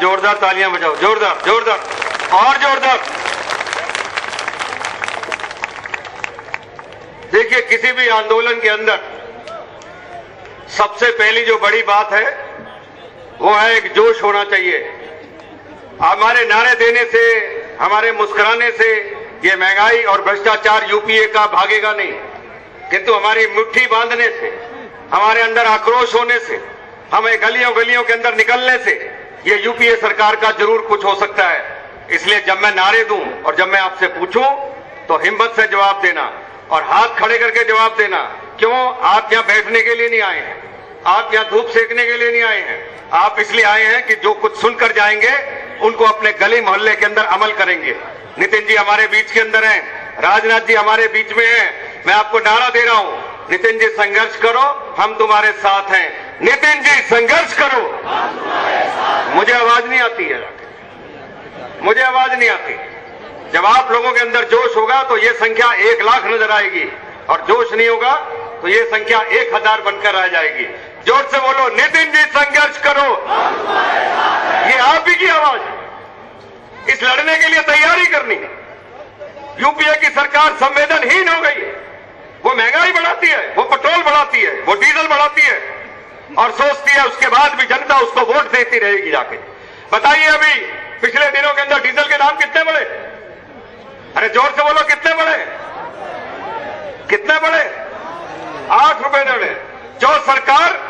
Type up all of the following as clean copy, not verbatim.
जोरदार तालियां बजाओ, जोरदार जोरदार और जोरदार। देखिए, किसी भी आंदोलन के अंदर सबसे पहली जो बड़ी बात है वो है एक जोश होना चाहिए। हमारे नारे देने से, हमारे मुस्कुराने से ये महंगाई और भ्रष्टाचार यूपीए का भागेगा नहीं, किंतु हमारी मुट्ठी बांधने से, हमारे अंदर आक्रोश होने से, हमें गलियों गलियों के अंदर निकलने से ये यूपीए सरकार का जरूर कुछ हो सकता है। इसलिए जब मैं नारे दूं और जब मैं आपसे पूछूं तो हिम्मत से जवाब देना और हाथ खड़े करके जवाब देना। क्यों? आप यहां बैठने के लिए नहीं आए हैं, आप यहां धूप सेकने के लिए नहीं आए हैं, आप इसलिए आए हैं कि जो कुछ सुनकर जाएंगे उनको अपने गली मोहल्ले के अंदर अमल करेंगे। नितिन जी हमारे बीच के अंदर हैं, राजनाथ जी हमारे बीच में हैं। मैं आपको नारा दे रहा हूं, नितिन जी संघर्ष करो, हम तुम्हारे साथ हैं। नितिन जी संघर्ष करो। मुझे आवाज नहीं आती है, मुझे आवाज नहीं आती। जब आप लोगों के अंदर जोश होगा तो ये संख्या 1 लाख नजर आएगी, और जोश नहीं होगा तो ये संख्या 1000 बनकर आ जाएगी। जोर से बोलो, नितिन जी संघर्ष करो। ये आप ही की आवाज है। इस लड़ने के लिए तैयारी करनी है। यूपीए की सरकार संवेदनहीन हो गई है। वो महंगाई बढ़ाती है, वो पेट्रोल बढ़ाती है, वो डीजल बढ़ाती है और सोचती है उसके बाद भी जनता उसको वोट देती रहेगी जाके। बताइए, अभी पिछले दिनों के अंदर डीजल के दाम कितने बढ़े? अरे जोर से बोलो, कितने बढ़े? कितने बढ़े? 8 रुपए बढ़े। जो सरकार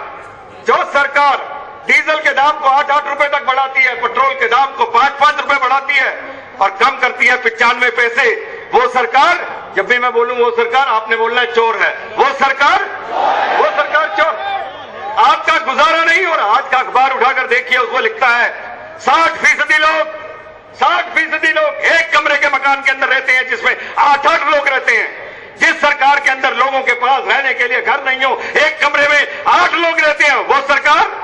डीजल के दाम को 8-8 रुपए तक बढ़ाती है, पेट्रोल के दाम को 5-5 रुपए बढ़ाती है और कम करती है 95 पैसे, वो सरकार, जब भी मैं बोलूं वो सरकार, आपने बोलना है चोर है। वो सरकार चोर। आपका गुजारा नहीं हो रहा। आज का अखबार उठाकर देखिए, उसको लिखता है 60% लोग एक कमरे के मकान के अंदर रहते हैं जिसमें 8-8 लोग रहते हैं। जिस सरकार के अंदर लोगों के पास रहने के लिए घर नहीं हो, एक कमरे में 8 लोग रहते हैं, वो सरकार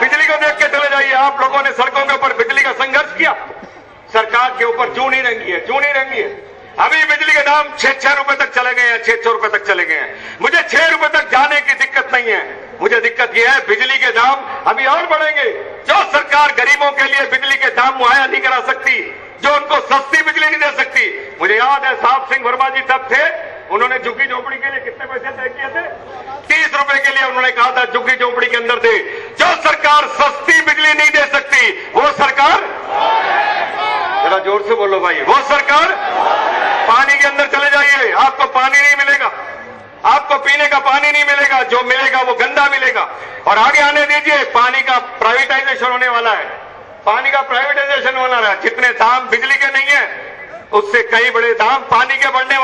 बिजली को देख के चले जाइए। आप लोगों ने सड़कों के ऊपर बिजली का संघर्ष किया, सरकार के ऊपर जूं नहीं रंगी है। अभी बिजली के दाम 6-6 रुपए तक चले गए हैं, 600 रुपए तक चले गए हैं। मुझे 6 रुपए तक जाने की दिक्कत नहीं है, मुझे दिक्कत यह है बिजली के दाम अभी और बढ़ेंगे। जो सरकार गरीबों के लिए बिजली के दाम मुहैया नहीं करा सकती, जो उनको सस्ती बिजली नहीं दे सकती। मुझे याद है साहब सिंह वर्मा जी तब थे, उन्होंने झुग्गी झोपड़ी के लिए कितने पैसे तय किए थे? 30 रुपए के लिए उन्होंने कहा था झुग्गी झोपड़ी के अंदर दे। जो सरकार सस्ती बिजली नहीं दे सकती, वो सरकार, जरा जोर से बोलो भाई, वो सरकार। पानी के अंदर चले जाइए, आपको पानी नहीं मिलेगा, आपको पीने का पानी नहीं मिलेगा, जो मिलेगा वो गंदा मिलेगा। और आगे आने दीजिए, पानी का प्राइवेटाइजेशन होने वाला है, पानी का प्राइवेटाइजेशन होना है। जितने दाम बिजली के नहीं है उससे कई बड़े दाम पानी के बढ़ने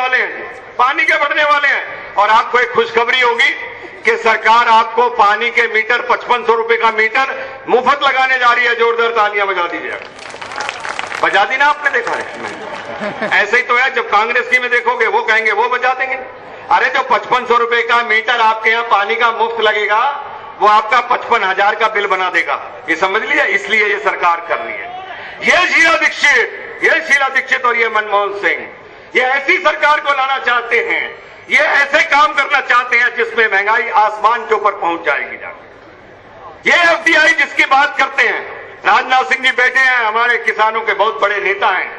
वाले हैं। और आपको एक खुशखबरी होगी कि सरकार आपको पानी के मीटर 5500 रुपए का मीटर मुफ्त लगाने जा रही है। जोरदार तालियां बजा दीजिए। बजा दी ना आपने? देखा है, ऐसे ही तो है। जब कांग्रेस की में देखोगे वो कहेंगे वो बजा देंगे। अरे जो 5500 रुपए का मीटर आपके यहाँ पानी का मुफ्त लगेगा, वो आपका 55,000 का बिल बना देगा। ये समझ लिया, इसलिए ये सरकार कर रही है। ये शीला दीक्षित और ये मनमोहन सिंह, ये ऐसी सरकार को लाना चाहते हैं, ये ऐसे काम करना चाहते हैं जिसमें महंगाई आसमान के ऊपर पहुंच जाएगी जाकर। ये एफडीआई जिसकी बात करते हैं, राजनाथ सिंह जी बैठे हैं, हमारे किसानों के बहुत बड़े नेता हैं,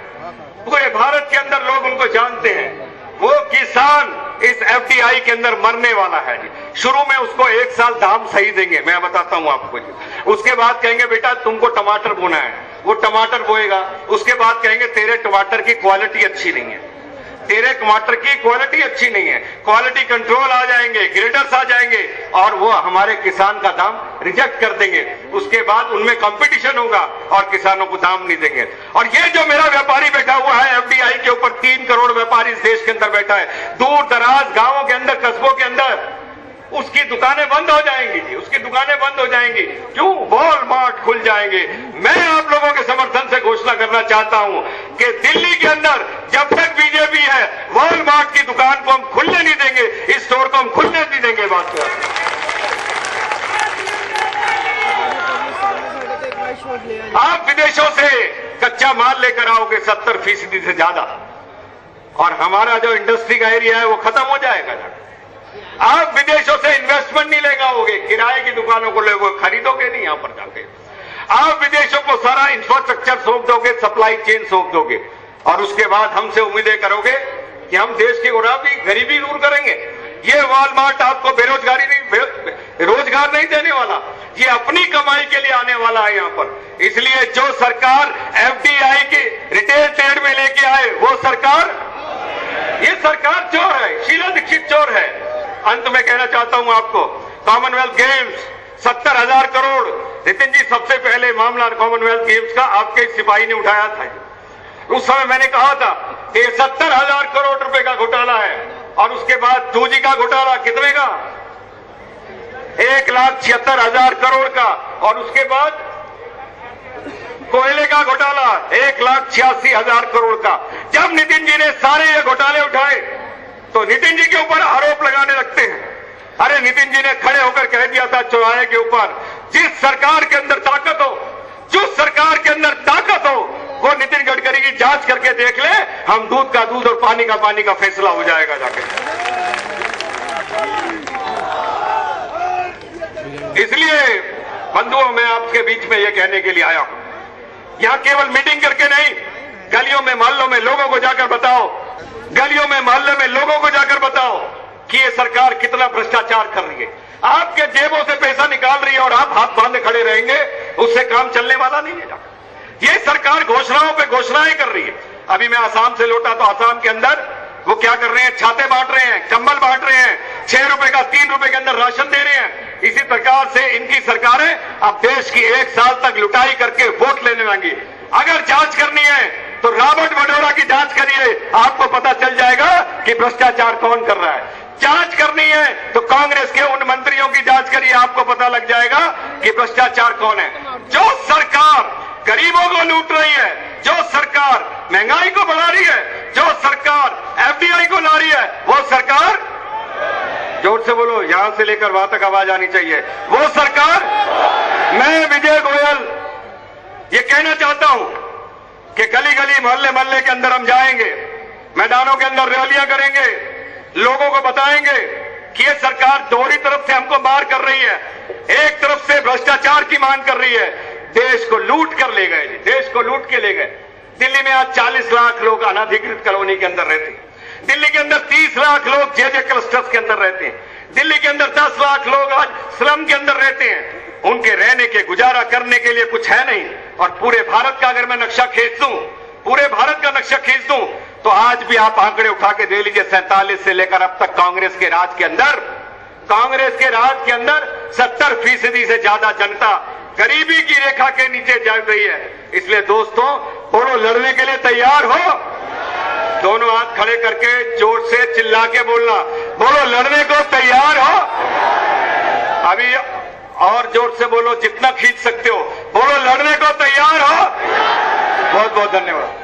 पूरे भारत के अंदर लोग उनको जानते हैं। वो किसान इस एफडीआई के अंदर मरने वाला है जी। शुरू में उसको 1 साल दाम सही देंगे, मैं बताता हूं आपको जी। उसके बाद कहेंगे बेटा तुमको टमाटर बोना है, वो टमाटर बोएगा। उसके बाद कहेंगे तेरे टमाटर की क्वालिटी अच्छी नहीं है, क्वालिटी कंट्रोल आ जाएंगे, ग्रेडर्स आ जाएंगे और वो हमारे किसान का दाम रिजेक्ट कर देंगे। उसके बाद उनमें कंपटीशन होगा और किसानों को दाम नहीं देंगे। और ये जो मेरा व्यापारी बैठा हुआ है एफडीआई के ऊपर, 3 करोड़ व्यापारी इस देश के अंदर बैठा है, दूर दराज गांवों के अंदर, कस्बों के अंदर, उसकी दुकानें बंद हो जाएंगी जी, उसकी दुकानें बंद हो जाएंगी। क्यों? वॉलमार्ट खुल जाएंगे। मैं आप लोगों के समर्थन से घोषणा करना चाहता हूं कि दिल्ली के अंदर जब तक बीजेपी है, वॉलमार्ट की दुकान को हम खुलने नहीं देंगे, इस स्टोर को हम खुलने नहीं देंगे। बात आप विदेशों से कच्चा माल लेकर आओगे 70% से ज्यादा, और हमारा जो इंडस्ट्री का एरिया है वो खत्म हो जाएगा। आप विदेशों से इन्वेस्टमेंट नहीं लेगा होगे, किराए की दुकानों को लोगे, खरीदोगे नहीं यहां पर जाके। आप विदेशों को सारा इंफ्रास्ट्रक्चर सौंप दोगे, सप्लाई चेन सौंप दोगे, और उसके बाद हमसे उम्मीदें करोगे कि हम देश की गरीबी दूर करेंगे। ये वॉलमार्ट आपको रोजगार नहीं देने वाला, ये अपनी कमाई के लिए आने वाला है यहां पर। इसलिए जो सरकार एफडीआई के रिटेल ट्रेड में लेके आए वो सरकार, ये सरकार चोर है, शीला दीक्षित चोर है। अंत में कहना चाहता हूं आपको, कॉमनवेल्थ गेम्स 70,000 करोड़, नितिन जी सबसे पहले मामला कॉमनवेल्थ गेम्स का आपके सिपाही ने उठाया था। उस समय मैंने कहा था कि 70,000 करोड़ रुपए का घोटाला है, और उसके बाद 2G का घोटाला कितने का, 1,76,000 करोड़ का, और उसके बाद कोयले का घोटाला 1,86,000 करोड़ का। जब नितिन जी ने सारे ये घोटाले उठाए तो नितिन जी के ऊपर आरोप लगाने लगते हैं। अरे नितिन जी ने खड़े होकर कह दिया था चौराहे के ऊपर, जिस सरकार के अंदर ताकत हो, जो सरकार के अंदर ताकत हो, वो नितिन गडकरी की जांच करके देख ले, हम दूध का दूध और पानी का पानी का फैसला हो जाएगा जाके। इसलिए बंधुओं, मैं आपके बीच में ये कहने के लिए आया हूं, यहां केवल मीटिंग करके नहीं, गलियों में मोहल्लों में लोगों को जाकर बताओ, गलियों में मोहल्ले में लोगों को जाकर बताओ कि ये सरकार कितना भ्रष्टाचार कर रही है। आपके जेबों से पैसा निकाल रही है और आप हाथ बांधे खड़े रहेंगे, उससे काम चलने वाला नहीं है। ये सरकार घोषणाओं पे घोषणाएं कर रही है। अभी मैं आसाम से लौटा तो आसाम के अंदर वो क्या कर रहे हैं, छाते बांट रहे हैं, कंबल बांट रहे हैं, 6 रुपए का 3 रुपए के अंदर राशन दे रहे हैं। इसी प्रकार से इनकी सरकारें अब देश की 1 साल तक लुटाई करके वोट लेने लगी। अगर जांच करनी है तो रॉबर्ट वड्रा की जांच करिए, आपको पता चल जाएगा कि भ्रष्टाचार कौन कर रहा है। जांच करनी है तो कांग्रेस के उन मंत्रियों की जांच करिए, आपको पता लग जाएगा कि भ्रष्टाचार कौन है। जो सरकार गरीबों को लूट रही है, जो सरकार महंगाई को बढ़ा रही है, जो सरकार एफडीआई को ला रही है, वो सरकार, जोर से बोलो, यहां से लेकर वहां तक आवाज आनी चाहिए, वो सरकार। मैं विजय गोयल ये कहना चाहता हूं कि गली गली मोहल्ले मोहल्ले के अंदर हम जाएंगे, मैदानों के अंदर रैलियां करेंगे, लोगों को बताएंगे कि ये सरकार दोहरी तरफ से हमको मार कर रही है। एक तरफ से भ्रष्टाचार की मांग कर रही है, देश को लूट कर ले गए, देश को लूट के ले गए। दिल्ली में आज 40 लाख लोग अनाधिकृत कॉलोनी के अंदर रहते हैं। दिल्ली के अंदर 30 लाख लोग जे क्लस्टर्स के अंदर रहते हैं। दिल्ली के अंदर 10 लाख लोग आज स्लम के अंदर रहते हैं। उनके रहने के, गुजारा करने के लिए कुछ है नहीं। और पूरे भारत का अगर मैं नक्शा खींच दूं, पूरे भारत का नक्शा खींच दूं, तो आज भी आप आंकड़े उठा के दे लीजिए, 47 से लेकर अब तक कांग्रेस के राज के अंदर 70% से ज्यादा जनता गरीबी की रेखा के नीचे जा रही है। इसलिए दोस्तों, बोलो लड़ने के लिए तैयार हो? दोनों हाथ खड़े करके जोर से चिल्ला के बोलना, बोलो लड़ने को तैयार हो? अभी और जोर से बोलो, जितना खींच सकते हो, बोलो लड़ने को तैयार हो? बहुत बहुत धन्यवाद।